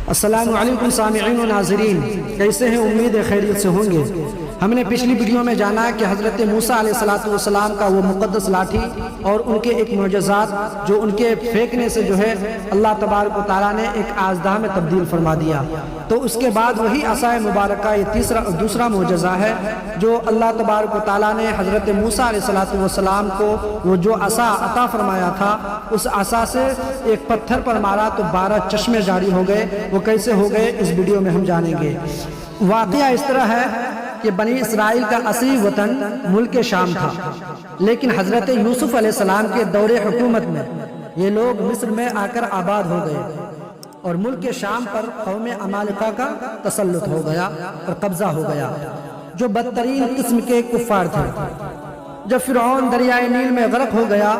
السلام علیکم سامعین و ناظرین، کیسے ہیں؟ امید ہے خیریت سے ہوں گے۔ ہم نے پچھلی ویڈیو میں جانا کہ حضرت موسیٰ علیہ السلام کا وہ مقدس لاٹھی اور ان کے ایک معجزات جو ان کے پھینکنے سے جو ہے اللہ تبارک و تعالیٰ نے ایک اژدہا میں تبدیل فرما دیا۔ تو اس کے بعد وہی عصائے مبارکہ یہ دوسرا معجزہ ہے جو اللہ تبارک و تعالیٰ نے حضرت موسیٰ علیہ السلام کو وہ جو عصا عطا فرمایا تھا، اس عصا سے ایک پتھر پر مارا تو 12 چشمے جاری ہو گئے۔ وہ کیسے ہو گئے اس ویڈیو میں ہم جانیں گے۔ واقعہ اس طرح ہے کہ بنی اسرائیل کا اصلی وطن ملک شام تھا، لیکن حضرت یوسف علیہ السلام کے دور حکومت میں یہ لوگ مصر میں آ کر آباد ہو گئے اور ملک شام پر قوم عمالقہ کا تسلط ہو گیا اور قبضہ ہو گیا، جو بدترین قسم کے کفار تھے۔ جب فرعون دریائے نیل میں غرق ہو گیا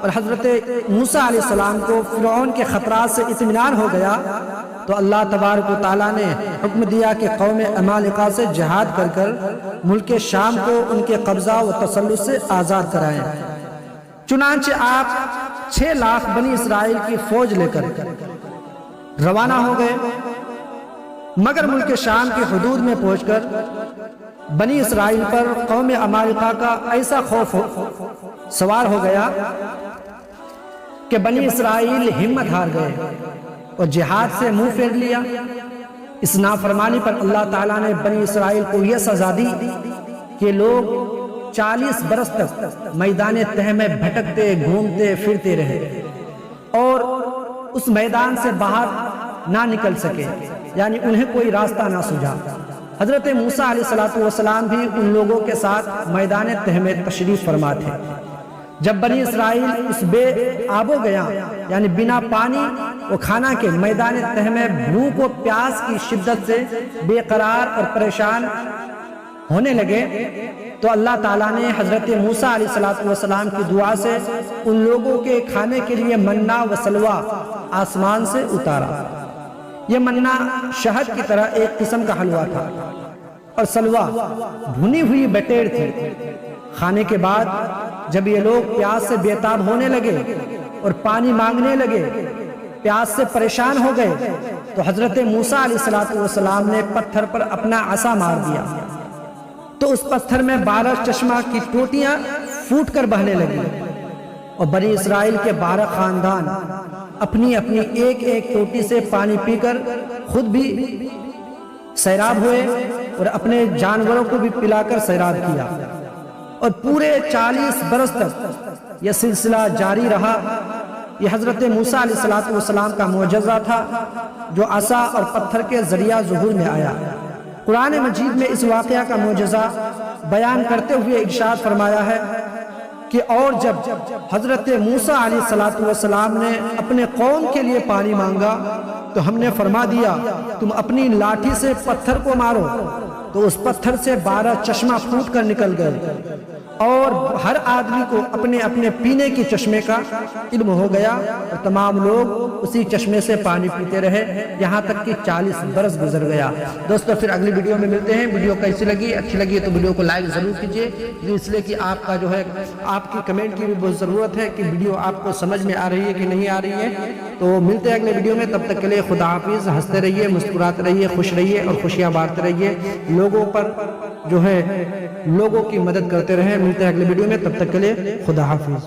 اور حضرت موسیٰ علیہ السلام کو فرعون کے خطرات سے اطمینان ہو گیا تو اللہ تبارک و تعالیٰ نے حکم دیا کہ قوم عمالقہ سے جہاد کر ملک شام کو ان کے قبضہ و تسلط سے آزاد کرائیں۔ چنانچہ آپ 6 لاکھ بنی اسرائیل کی فوج لے کر روانہ ہو گئے، مگر ملک شام کی حدود میں پہنچ کر بنی اسرائیل پر قوم عمالقہ کا ایسا خوف سوار ہو گیا کہ بنی اسرائیل ہمت ہار گئے اور جہاد سے منہ پھیر لیا۔ اس نافرمانی پر اللہ تعالیٰ نے بنی اسرائیل کو یہ سزا دی کہ لوگ 40 برس تک میدان تہ میں بھٹکتے گھومتے پھرتے رہے اور اس میدان سے باہر نہ نکل سکے، یعنی انہیں کوئی راستہ نہ سوجھا۔ حضرت موسیٰ علیہ السلام بھی ان لوگوں کے ساتھ میدان تہ میں تشریف فرما تھے۔ جب بنی اسرائیل اس بے آب و گیا یعنی بنا پانی و کھانا کے میدان تہ میں بھوک و پیاس کی شدت سے بے قرار اور پریشان ہونے لگے تو اللہ تعالیٰ نے حضرت موسیٰ علیہ السلام کی دعا سے ان لوگوں کے کھانے کے لیے منہ و سلوہ آسمان سے اتارا۔ یہ منہ شہد کی طرح ایک قسم کا حلوہ تھا اور سلوہ بھنی ہوئی بٹیر تھی۔ کھانے کے بعد جب یہ لوگ پیاس سے بے تاب ہونے لگے اور پانی مانگنے لگے، پیاس سے پریشان ہو گئے تو حضرت موسیٰ علیہ السلام نے پتھر پر اپنا عصا مار دیا تو اس پتھر میں 12 چشمہ کی ٹوٹیاں پھوٹ کر بہنے لگی اور بنی اسرائیل کے 12 خاندان اپنی ایک ٹوٹی سے پانی پی کر خود بھی سیراب ہوئے اور اپنے جانوروں کو بھی پلا کر سیراب کیا، اور پورے 40 برس تک یہ سلسلہ جاری رہا۔ یہ حضرت موسیٰ علیہ السلام کا معجزہ تھا جو عصا اور پتھر کے ذریعہ ظہور میں آیا۔ قرآن مجید میں اس واقعہ کا معجزہ بیان کرتے ہوئے ارشاد فرمایا ہے کہ اور جب حضرت موسیٰ علیہ السلام نے اپنے قوم کے لیے پانی مانگا تو ہم نے فرما دیا تم اپنی لاٹھی سے پتھر کو مارو، تو اس پتھر سے 12 چشمہ پھوٹ کر نکل گئے اور ہر آدمی کو اپنے پینے کی چشمے کا علم ہو گیا اور تمام لوگ اسی چشمے سے پانی پیتے رہے یہاں تک کہ 40 برس گزر گیا۔ دوستو پھر اگلی ویڈیو میں ملتے ہیں۔ ویڈیو کیسی لگی؟ اچھی لگی تو ویڈیو کو لائک ضرور کیجئے، اس لیے کہ آپ کا جو ہے آپ کی کمنٹ کی بھی بہت ضرورت ہے کہ ویڈیو آپ کو سمجھ میں آ رہی ہے کہ نہیں آ رہی ہے۔ تو ملتے ہیں اگلے ویڈیو میں، تب تک کے لیے خدا حافظ۔ ہنستے رہیے، مسکراتے رہیے، خوش رہیے اور خوشیاں بانٹتے رہیے، لوگوں پر جو ہے لوگوں کی مدد کرتے رہیں۔ ملتے ہیں اگلے ویڈیو میں، تب تک کے لیے خدا حافظ۔